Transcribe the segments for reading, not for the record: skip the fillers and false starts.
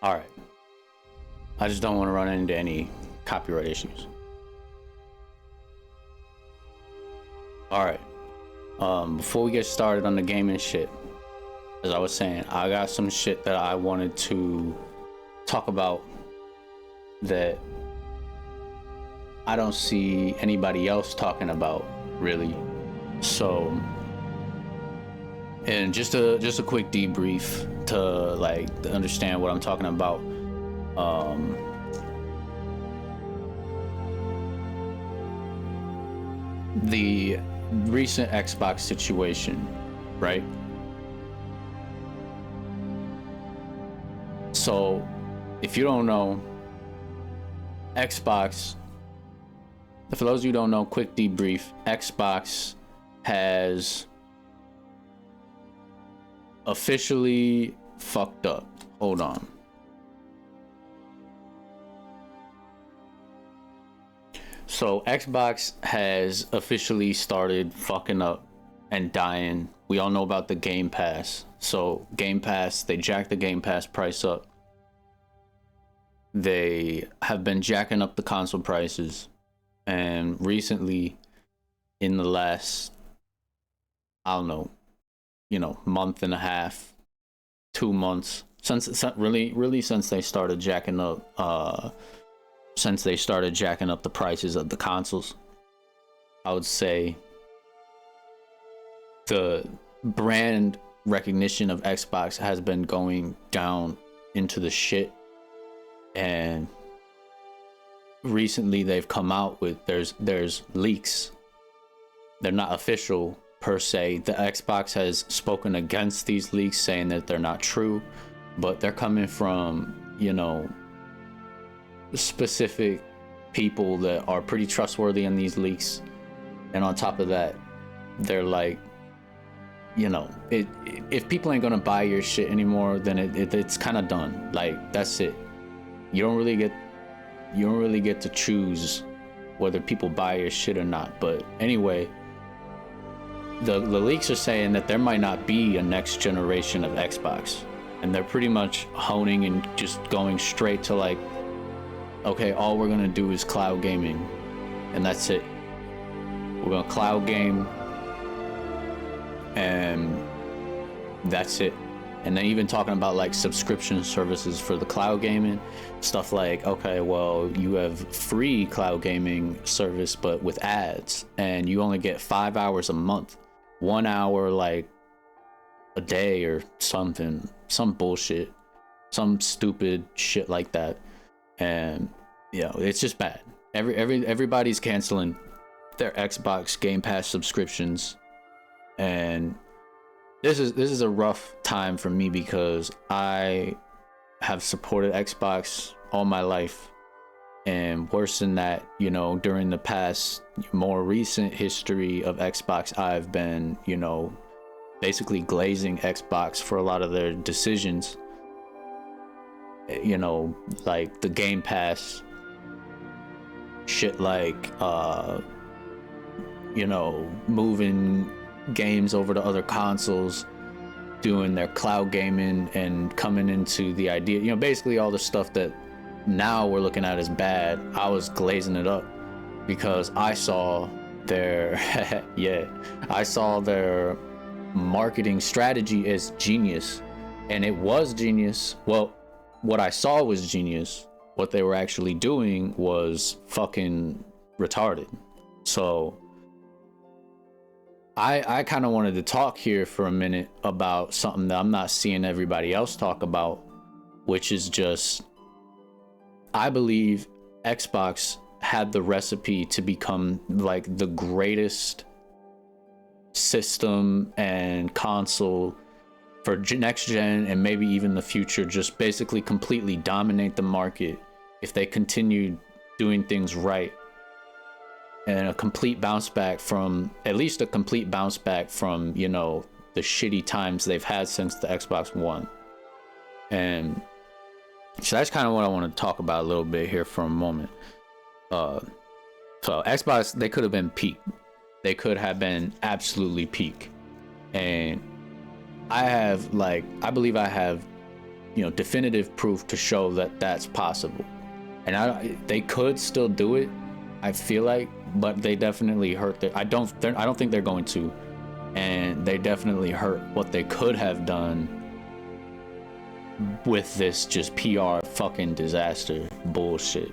All right. I just don't want to run into any copyright issues. All right. Before we get started on the gaming shit, as I was saying, I got some shit that I wanted to talk about that I don't see anybody else talking about, really. So, and just a quick debrief to like understand what I'm talking about. The recent Xbox situation, right? So, if you don't know, Xbox, for those of you who don't know, quick debrief, Xbox has officially fucked up. Hold on. So Xbox has officially started fucking up and dying. We all know about the Game Pass. So Game Pass, they jacked the Game Pass price up. They have been jacking up the console prices. And recently, in the last, I don't know, month and a half, 2 months, since they started jacking up, since they started jacking up the prices of the consoles, I would say the brand recognition of Xbox has been going down into the shit. And recently they've come out with there's leaks. They're not official per se. The Xbox has spoken against these leaks, saying that they're not true, but they're coming from, specific people that are pretty trustworthy in these leaks. And on top of that, they're like, if people ain't gonna buy your shit anymore, then it's kind of done. Like, that's it. You don't really get to choose whether people buy your shit or not. But anyway, the leaks are saying that there might not be a next generation of Xbox, and they're pretty much honing and just going straight to like, okay, all we're gonna do is cloud gaming, and that's it. We're gonna cloud game, and that's it. And then even talking about like subscription services for the cloud gaming stuff, like, okay, well, you have free cloud gaming service but with ads, and you only get 5 hours a month, 1 hour like a day or something, some bullshit, some stupid shit like that. And it's just bad. Everybody's canceling their Xbox Game Pass subscriptions, and this is a rough time for me because I have supported Xbox all my life, and worse than that, during the past more recent history of Xbox, I've been basically glazing Xbox for a lot of their decisions. Like the Game Pass shit, like moving games over to other consoles, doing their cloud gaming, and coming into the idea, basically all the stuff that now we're looking at as bad. I was glazing it up because I saw their I saw their marketing strategy as genius, and it was genius. Well, what I saw was genius. What they were actually doing was fucking retarded. So I kind of wanted to talk here for a minute about something that I'm not seeing everybody else talk about, which is just, I believe Xbox had the recipe to become like the greatest system and console for next gen and maybe even the future. Just basically completely dominate the market if they continued doing things right, and a complete bounce back from the shitty times they've had since the Xbox One. And so that's kind of what I want to talk about a little bit here for a moment. So Xbox, they could have been peak. They could have been absolutely peak. And I believe I have definitive proof to show that that's possible. And they could still do it, I feel like, but they definitely hurt I don't think they're going to, and they definitely hurt what they could have done with this just PR fucking disaster bullshit.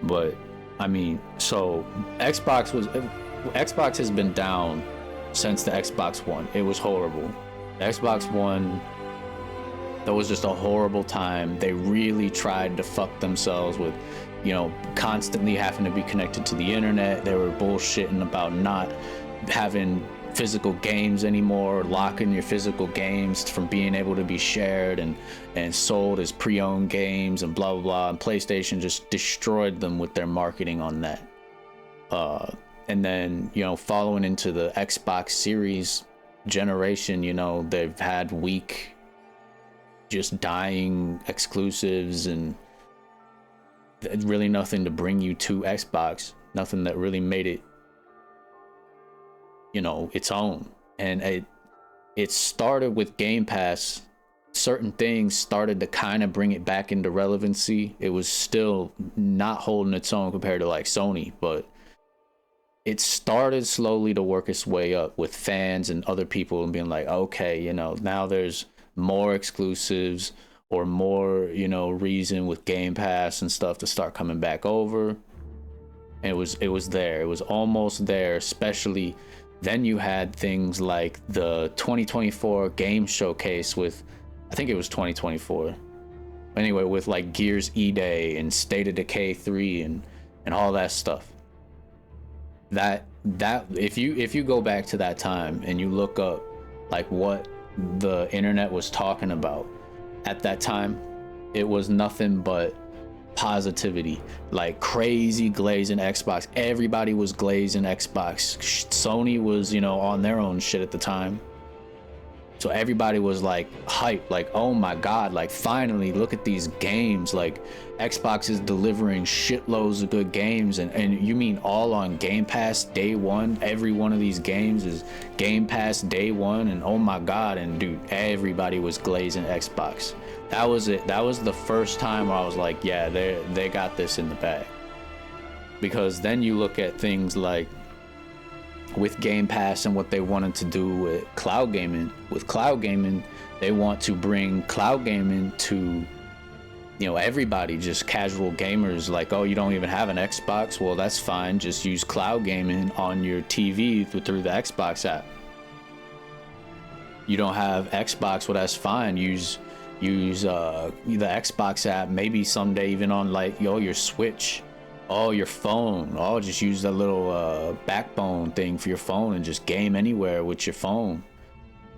But I mean, so Xbox has been down since the Xbox One. It was horrible. The Xbox One, that was just a horrible time. They really tried to fuck themselves with, constantly having to be connected to the internet. They were bullshitting about not having physical games anymore, locking your physical games from being able to be shared and sold as pre-owned games and blah blah blah. And PlayStation just destroyed them with their marketing on that. And then following into the Xbox Series generation, they've had weak, just dying exclusives and really nothing to bring you to Xbox, nothing that really made it its own. And it started with Game Pass. Certain things started to kind of bring it back into relevancy. It was still not holding its own compared to like Sony, but it started slowly to work its way up with fans and other people and being like, okay, now there's more exclusives or more, reason with Game Pass and stuff to start coming back over. And it was there. It was almost there, especially then you had things like the 2024 game showcase with, I think it was 2024. Anyway, with like Gears E-Day and State of Decay 3 and all that stuff. That if you go back to that time and you look up like what the internet was talking about at that time, it was nothing but positivity, like crazy glazing Xbox. Everybody was glazing Xbox. Sony was on their own shit at the time, so everybody was like hyped, like, oh my god, like finally look at these games, like Xbox is delivering shitloads of good games. And you mean all on Game Pass day one? Every one of these games is Game Pass day one, and oh my god. And dude, everybody was glazing Xbox. That was it. That was the first time where I was like, yeah, they got this in the bag. Because then you look at things like with Game Pass and what they wanted to do with cloud gaming. With cloud gaming, they want to bring cloud gaming to everybody, just casual gamers. Like, oh, you don't even have an Xbox? Well, that's fine. Just use cloud gaming on your TV through the Xbox app. You don't have Xbox? Well, that's fine. Use the Xbox app, maybe someday even on like your Switch, your phone. Just use that little backbone thing for your phone and just game anywhere with your phone.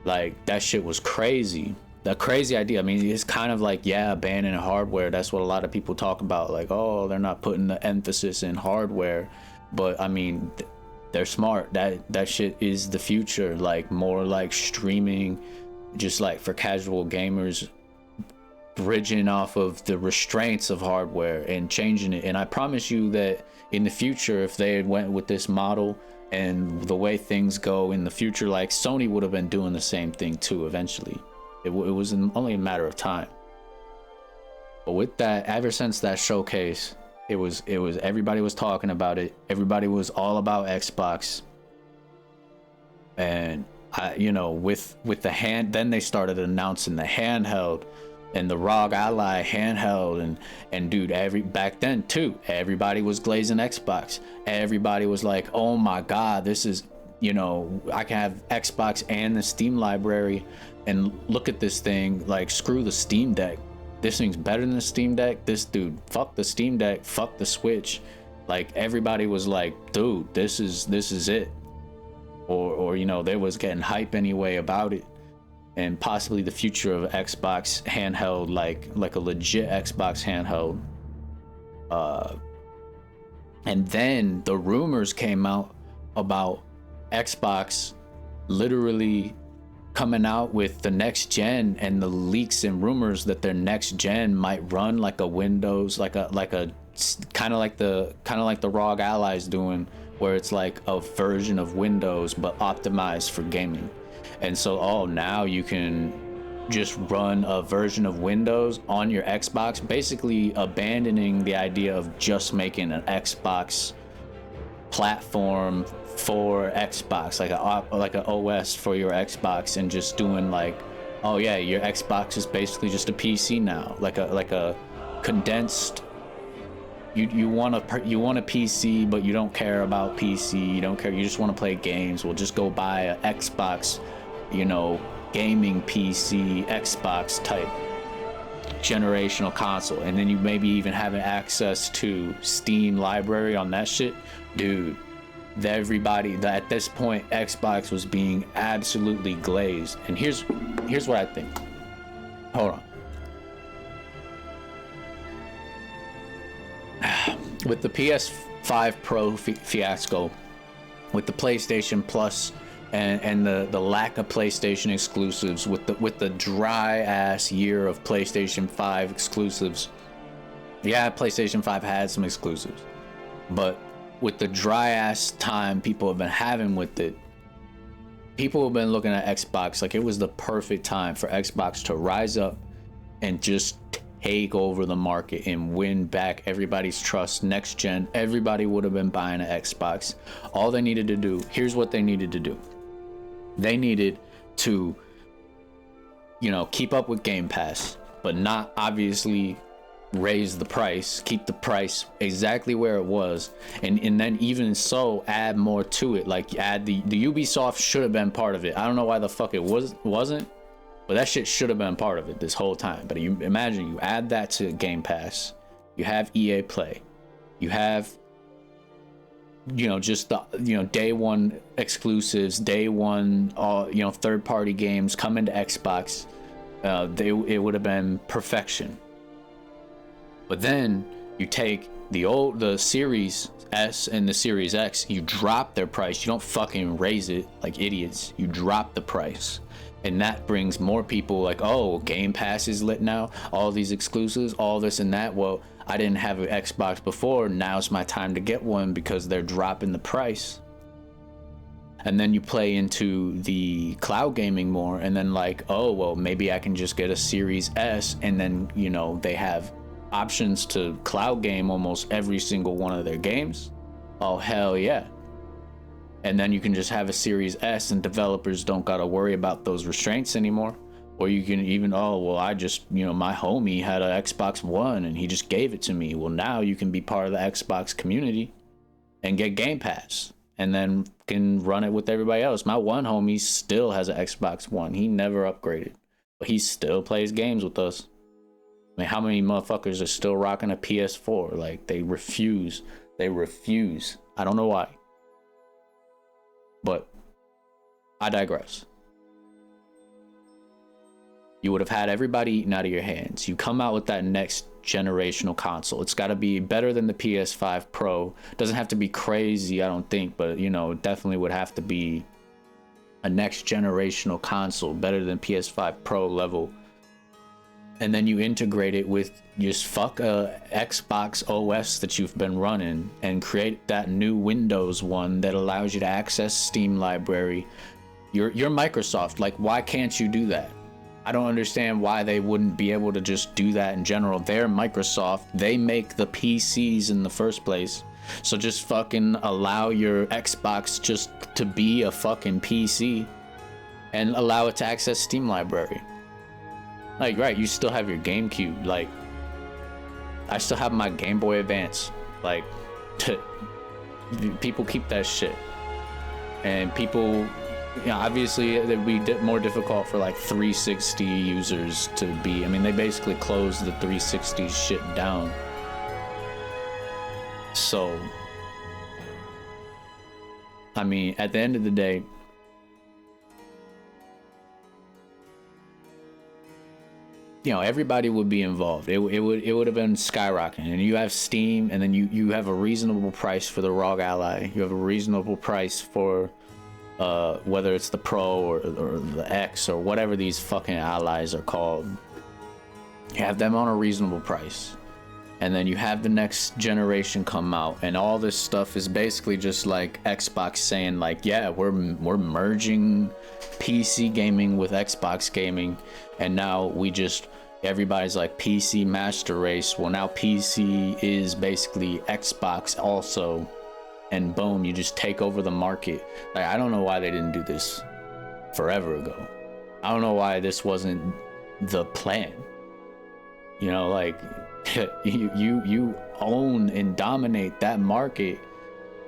Like, that shit was crazy. The crazy idea. I mean, it's kind of like, banning hardware. That's what a lot of people talk about, like, oh, they're not putting the emphasis in hardware. But I mean, they're smart. That shit is the future. Like, more like streaming, just like for casual gamers, bridging off of the restraints of hardware and changing it. And I promise you that in the future, if they had went with this model and the way things go in the future, like Sony would have been doing the same thing too eventually. It was only a matter of time. But with that, ever since that showcase, it was everybody was talking about it. Everybody was all about Xbox. And with the hand, then they started announcing the handheld and the ROG Ally handheld, and dude, back then too, everybody was glazing Xbox. Everybody was like, oh my god, this is, I can have Xbox and the Steam library, and look at this thing. Like, screw the Steam Deck, this thing's better than the Steam Deck. This dude, fuck the Steam Deck, fuck the Switch. Like, everybody was like, dude, this is it. Or they was getting hype anyway about it, and possibly the future of Xbox handheld, like a legit Xbox handheld. And then the rumors came out about Xbox literally coming out with the next gen, and the leaks and rumors that their next gen might run like a Windows, like a kind of like the ROG Ally's doing, where it's like a version of Windows but optimized for gaming. And so now you can just run a version of Windows on your Xbox, basically abandoning the idea of just making an Xbox platform for Xbox, like a OS for your Xbox, and just doing like, oh yeah, your Xbox is basically just a PC now, like a condensed. You want a PC, but you don't care about PC. You don't care. You just want to play games. Well, just go buy a Xbox, gaming PC, Xbox type generational console, and then you maybe even having access to Steam library on that shit, dude. Everybody that at this point Xbox was being absolutely glazed. And here's what I think. Hold on. With the PS5 Pro fiasco, with the PlayStation Plus and the lack of PlayStation exclusives, with the dry ass year of PlayStation 5 exclusives. Yeah, PlayStation 5 had some exclusives, but with the dry ass time people have been having with it, people have been looking at Xbox like it was the perfect time for Xbox to rise up and just take over the market and win back everybody's trust. Next gen, everybody would have been buying an Xbox. All they needed to do, here's what they needed to do. They needed to, keep up with Game Pass, but not obviously raise the price, keep the price exactly where it was, and then even so add more to it. Like add the Ubisoft should have been part of it. I don't know why the fuck it wasn't. But that shit should have been part of it this whole time. But you imagine you add that to Game Pass, you have EA Play, you have, just the, day one exclusives, day one, third party games come into Xbox. It would have been perfection. But then you take the Series S and the Series X, you drop their price. You don't fucking raise it like idiots. You drop the price. And that brings more people like, oh, Game Pass is lit now, all these exclusives, all this and that. Well, I didn't have an Xbox before, now's my time to get one because they're dropping the price. And then you play into the cloud gaming more, and then like, oh, well, maybe I can just get a Series S, and then, they have options to cloud game almost every single one of their games. Oh, hell yeah. And then you can just have a Series S, and developers don't got to worry about those restraints anymore. Or you can even, oh, well, I just, my homie had an Xbox One and he just gave it to me. Well, now you can be part of the Xbox community and get Game Pass, and then can run it with everybody else. My one homie still has an Xbox One. He never upgraded, but he still plays games with us. I mean, how many motherfuckers are still rocking a PS4? Like, they refuse. I don't know why. But I digress. You would have had everybody eating out of your hands. You come out with that next generational console. It's got to be better than the PS5 Pro. Doesn't have to be crazy, I don't think, but it definitely would have to be a next generational console, better than PS5 Pro level. And then you integrate it with just fuck a Xbox OS that you've been running and create that new Windows one that allows you to access Steam library. You're Microsoft. Like, why can't you do that? I don't understand why they wouldn't be able to just do that in general. They're Microsoft. They make the PCs in the first place. So just fucking allow your Xbox just to be a fucking PC and allow it to access Steam library. Like, right, you still have your GameCube. Like, I still have my Game Boy Advance. Like, people keep that shit. And people, obviously it'd be more difficult for like 360 users to be. I mean, they basically closed the 360 shit down. So, I mean, at the end of the day, everybody would be involved. It would have been skyrocketing. And you have Steam, and then you have a reasonable price for the ROG Ally. You have a reasonable price for whether it's the Pro or the X or whatever these fucking allies are called. You have them on a reasonable price. and then you have the next generation come out, and all this stuff is basically just like Xbox saying like, yeah, we're merging PC gaming with Xbox gaming, and now everybody's like PC master race. Well, now PC is basically Xbox also, and boom, you just take over the market. Like, I don't know why they didn't do this forever ago. I don't know why this wasn't the plan. You know, like, you own and dominate that market.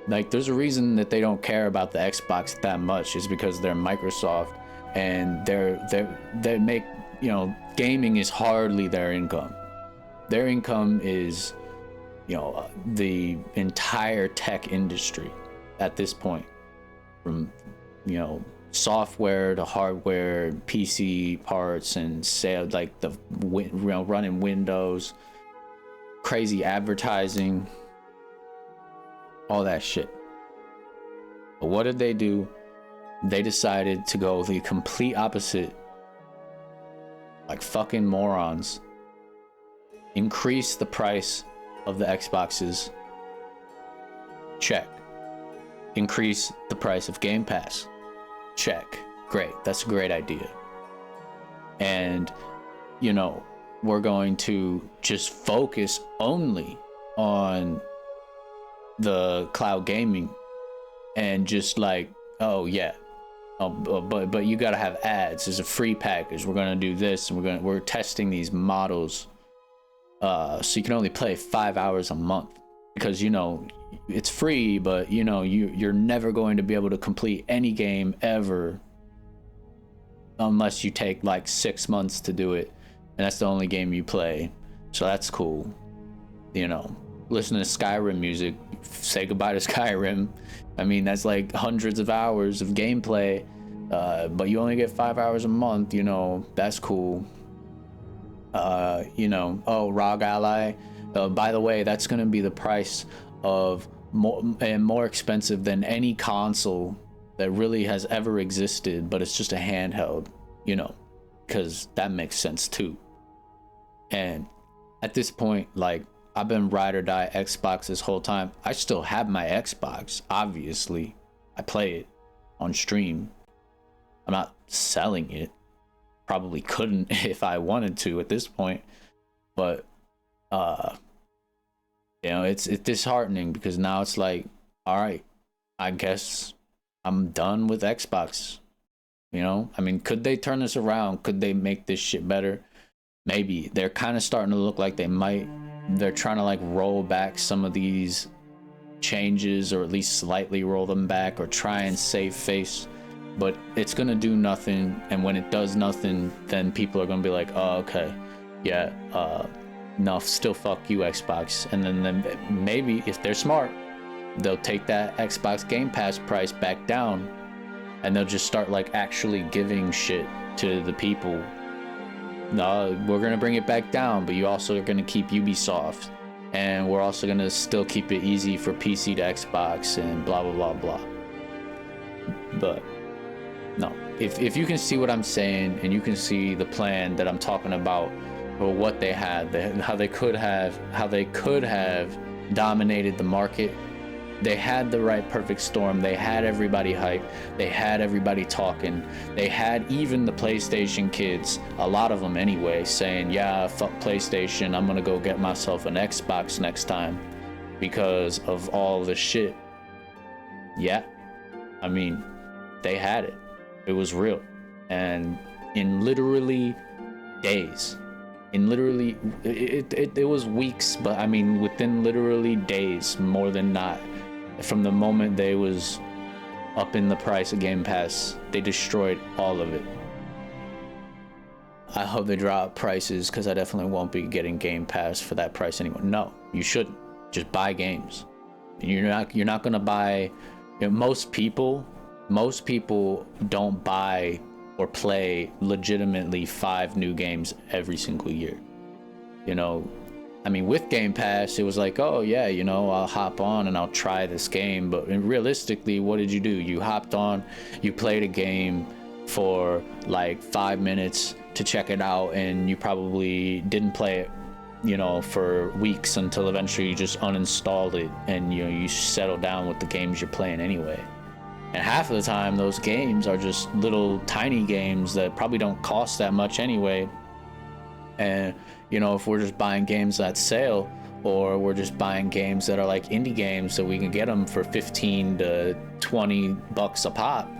Like, there's a reason that they don't care about the Xbox that much, is because they're Microsoft, and they make, you know, gaming is hardly their income. Their income is, you know, the entire tech industry at this point, from, you know, software to hardware, PC parts and sales, like running Windows, crazy advertising, all that shit. But what did they do? They decided to go the complete opposite, like fucking morons. Increase the price of the Xboxes. Check. Increase the price of Game Pass. Check. Great. That's a great idea. And, you know, we're going to just focus only on the cloud gaming, and just like, oh yeah, but you got to have ads. There's a free package. We're going to do this, and we're testing these models, so you can only play 5 hours a month, because, you know, it's free, but, you know, you're never going to be able to complete any game ever unless you take like 6 months to do it, and that's the only game you play. So that's cool. You know, listen to Skyrim music, say goodbye to Skyrim. I mean, that's like hundreds of hours of gameplay, but you only get 5 hours a month. You know, that's cool. You know, oh, ROG Ally, by the way, that's gonna be the price of more expensive than any console that really has ever existed, but it's just a handheld, you know, because that makes sense too. And at this point, like, I've been ride or die Xbox this whole time. I still have my Xbox, obviously. I play it on stream. I'm not selling it. Probably couldn't if I wanted to at this point. But you know, it's disheartening, because now it's like, all right, I guess I'm done with Xbox. You know, I mean, could they turn this around? Could they make this shit better? Maybe. They're kind of starting to look like they might. They're trying to like roll back some of these changes, or at least slightly roll them back, or try and save face, but it's gonna do nothing. And when it does nothing, then people are gonna be like, oh, okay, yeah, no, still fuck you, Xbox. And then maybe if they're smart, they'll take that Xbox Game Pass price back down, and they'll just start like actually giving shit to the people. No, we're gonna bring it back down, but you also are gonna keep Ubisoft, and we're also gonna still keep it easy for PC to Xbox, and blah blah blah blah. But no, if you can see what I'm saying, and you can see the plan that I'm talking about, or what they had, how they could have dominated the market. They had the right perfect storm. They had everybody hyped. They had everybody talking. They had even the PlayStation kids, a lot of them anyway, saying, yeah, fuck PlayStation, I'm gonna go get myself an Xbox next time because of all the shit. Yeah, I mean, they had it. It was real. And in literally days, it was weeks, but I mean, within literally days, more than not, from the moment they was up in the price of Game Pass, they destroyed all of it. I hope they drop prices, because I definitely won't be getting Game Pass for that price anymore. No, you shouldn't. Just buy games. You're not gonna buy, you know, most people don't buy or play legitimately 5 new games every single year. You know, I mean, with Game Pass, it was like, oh yeah, you know, I'll hop on and I'll try this game. But realistically, what did you do? You hopped on, you played a game for like 5 minutes to check it out, and you probably didn't play it you know, for weeks until eventually you just uninstall it and you know you settle down with the games you're playing anyway. And half of the time those games are just little tiny games that probably don't cost that much anyway. And you know, if we're just buying games at sale, or we're just buying games that are like indie games so we can get them for 15 to 20 bucks a pop,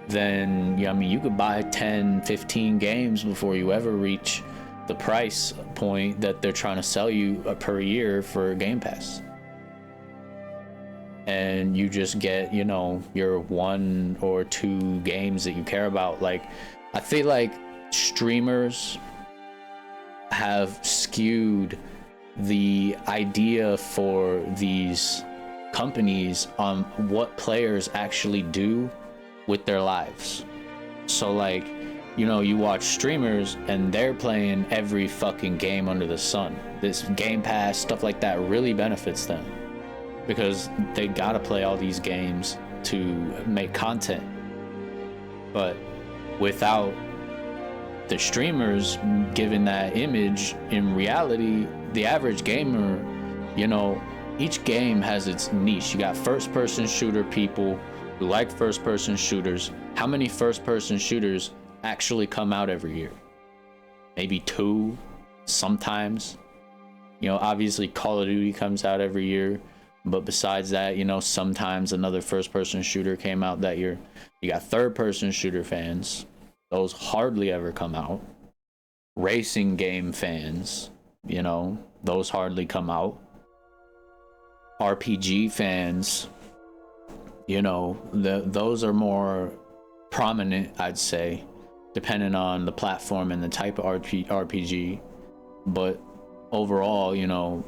then yeah, I mean, you could buy 10, 15 games before you ever reach the price point that they're trying to sell you per year for Game Pass. And you just get, you know, your 1 or 2 games that you care about. Like, I feel like streamers have skewed the idea for these companies on what players actually do with their lives. So like, you know, you watch streamers and they're playing every fucking game under the sun. This Game Pass, stuff like that really benefits them because they gotta play all these games to make content. But without the streamers giving that image, in reality, the average gamer, you know, each game has its niche. You got first person shooter people who like first person shooters. How many first person shooters actually come out every year? Maybe 2 sometimes. You know, obviously Call of Duty comes out every year, but besides that, you know, sometimes another first person shooter came out that year. You got third person shooter fans. Those hardly ever come out. Racing game fans, you know, those hardly come out. RPG fans, you know, those are more prominent, I'd say, depending on the platform and the type of RPG. But overall, you know,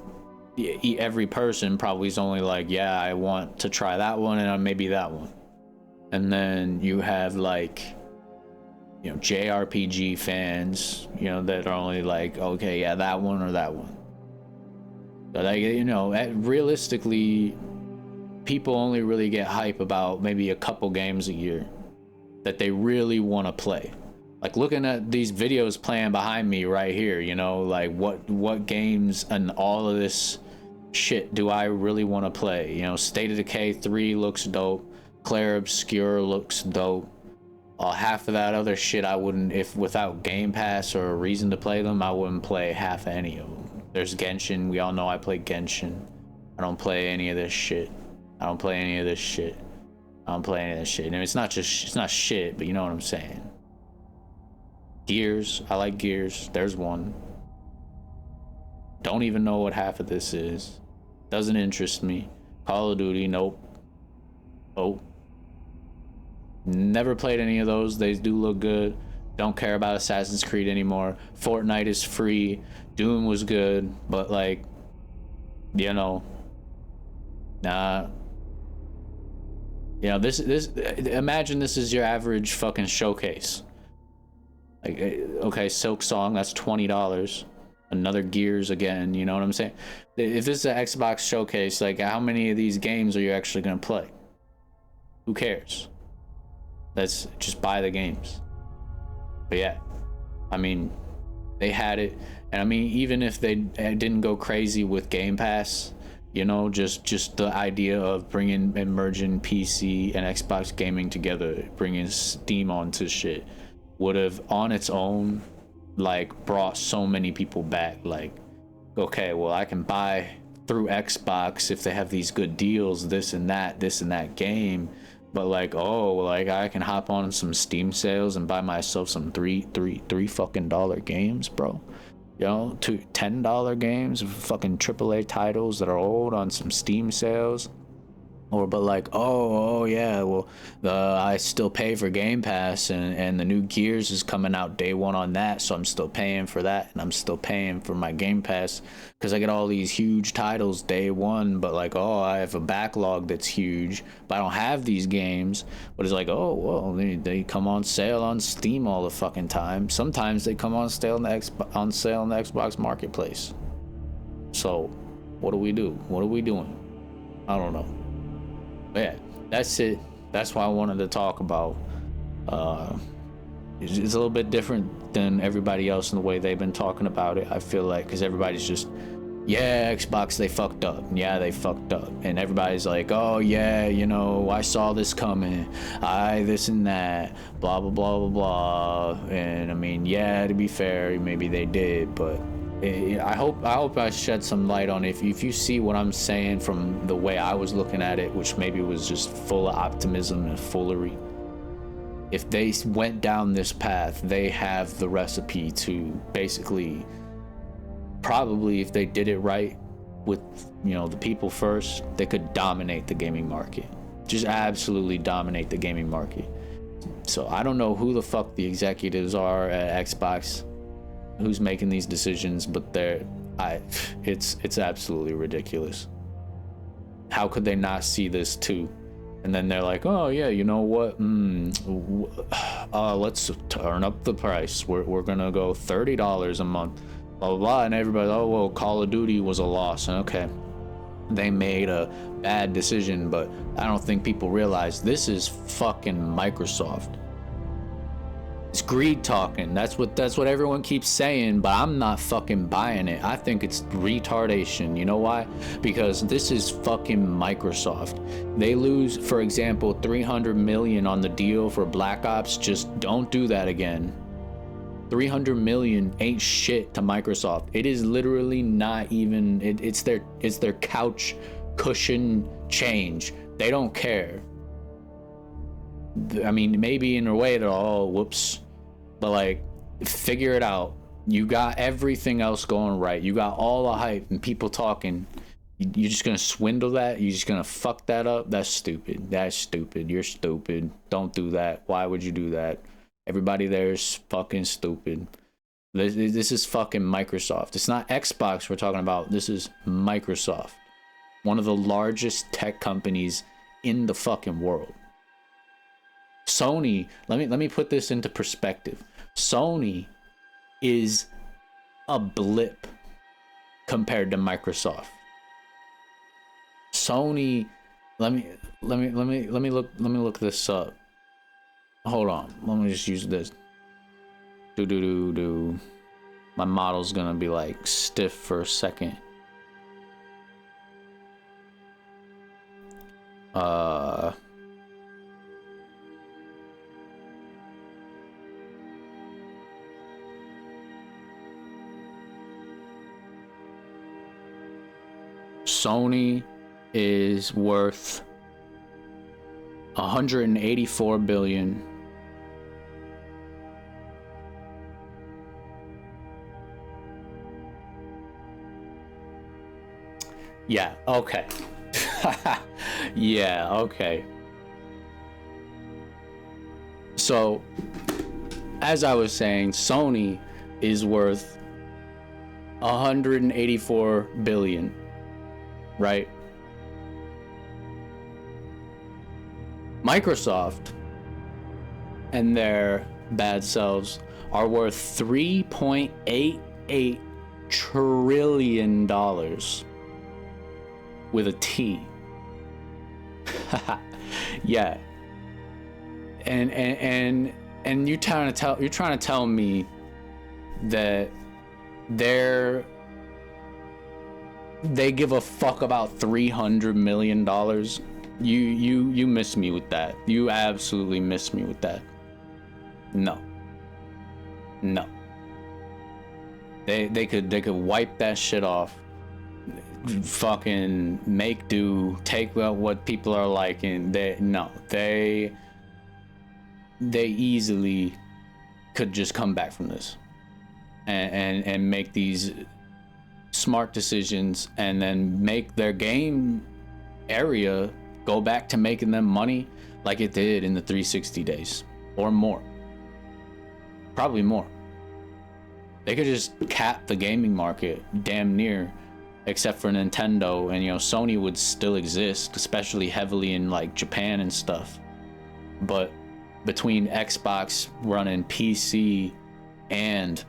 every person probably is only like, yeah, I want to try that one and maybe that one. And then you have like, you know, JRPG fans, you know, that are only like, okay, yeah, that one or that one. But like, you know, realistically, people only really get hype about maybe a couple games a year that they really want to play. Like looking at these videos playing behind me right here, you know, like what games and all of this shit do I really want to play? You know, State of Decay 3 looks dope. Claire Obscure looks dope. Half of that other shit I wouldn't, if without Game Pass or a reason to play them, I wouldn't play half any of them. There's Genshin. We all know I play Genshin. I don't play any of this shit. I don't play any of this shit. I don't play any of this shit. And it's not just, it's not shit, but you know what I'm saying. Gears. I like Gears. There's one. Don't even know what half of this is. Doesn't interest me. Call of Duty. Nope. Oh. Never played any of those. They do look good. Don't care about Assassin's Creed anymore. Fortnite is free. Doom was good, but like, you know, nah. You know, this imagine this is your average fucking showcase. Like, okay, Silk Song, that's $20. Another Gears again, you know what I'm saying? If this is an Xbox showcase, like, how many of these games are you actually gonna play? Who cares? Let's just buy the games. But yeah, I mean, they had it, and I mean, even if they didn't go crazy with Game Pass, you know, just the idea of bringing and merging PC and Xbox gaming together, bringing Steam onto shit, would have on its own like brought so many people back. Like, okay, well, I can buy through Xbox if they have these good deals, this and that game. But like, oh, like I can hop on some Steam sales and buy myself some three fucking dollar games, bro. You know, $10 games, fucking AAA titles that are old on some Steam sales. Or but like, oh yeah, well, I still pay for Game Pass, and the new Gears is coming out day one on that, so I'm still paying for that, and I'm still paying for my Game Pass because I get all these huge titles day one. But like, oh, I have a backlog that's huge, but I don't have these games. But it's like, oh well, they come on sale on Steam all the fucking time. Sometimes they come on sale on the Xbox Marketplace. So, what do we do? What are we doing? I don't know. But yeah, that's it. That's why I wanted to talk about it's a little bit different than everybody else in the way they've been talking about it, I feel like, because everybody's just, yeah, Xbox, they fucked up. Yeah, they fucked up. And everybody's like, oh, yeah, you know, I saw this coming. This and that, blah, blah, blah, blah, blah. And I mean, yeah, to be fair, maybe they did, but I hope I shed some light on it. If you see what I'm saying from the way I was looking at it, which maybe was just full of optimism and foolery. If they went down this path, they have the recipe to basically, probably if they did it right with, you know, the people first, they could dominate the gaming market. Just absolutely dominate the gaming market. So I don't know who the fuck the executives are at Xbox, who's making these decisions, but it's absolutely ridiculous. How could they not see this too? And then they're like, oh yeah, you know what, let's turn up the price, we're gonna go $30 a month, blah blah blah. And everybody, oh well, Call of Duty was a loss. And okay, they made a bad decision, but I don't think people realize this is fucking Microsoft. It's greed talking. That's what everyone keeps saying, but I'm not fucking buying it. I think it's retardation. You know why? Because this is fucking Microsoft. They lose, for example, $300 million on the deal for Black Ops. Just don't do that again. $300 million ain't shit to Microsoft. It is literally not even. It's their couch cushion change. They don't care. I mean, maybe in a way they're all whoops, but like, figure it out. You got everything else going right. You got all the hype and people talking. You're just gonna swindle that? You're just gonna fuck that up? That's stupid. That's stupid. You're stupid. Don't do that. Why would you do that? Everybody there is fucking stupid. This is fucking Microsoft. It's not Xbox we're talking about. This is Microsoft, one of the largest tech companies in the fucking world. Sony, let me put this into perspective. Sony is a blip compared to Microsoft. Sony, let me look this up. Hold on, let me just use this. My model's gonna be like stiff for a second. Sony is worth 184 billion. Yeah, okay. Yeah, okay. So, as I was saying, Sony is worth 184 billion, right? Microsoft and their bad selves are worth $3.88 trillion with a T. Yeah. And you're trying to tell me that they give a fuck about $300 million. You miss me with that. You absolutely miss me with that. No. They could wipe that shit off. Fucking make do, take what people are liking. They easily could just come back from this and make these smart decisions, and then make their game area go back to making them money like it did in the 360 days, or more. Probably more. They could just cap the gaming market damn near, except for Nintendo, and Sony would still exist, especially heavily in like Japan and stuff. But between Xbox running PC and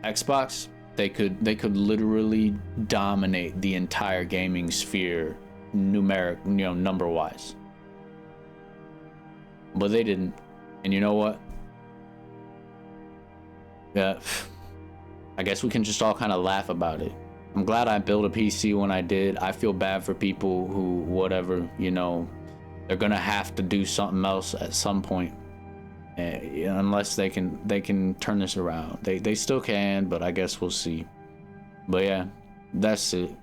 Xbox, they could literally dominate the entire gaming sphere, number wise. But they didn't. And you know what? Yeah, I guess we can just all kind of laugh about it. I'm glad I built a PC when I did. I feel bad for people who, whatever, you know, they're gonna have to do something else at some point, unless they can turn this around. They still can, but I guess we'll see. But yeah, that's it.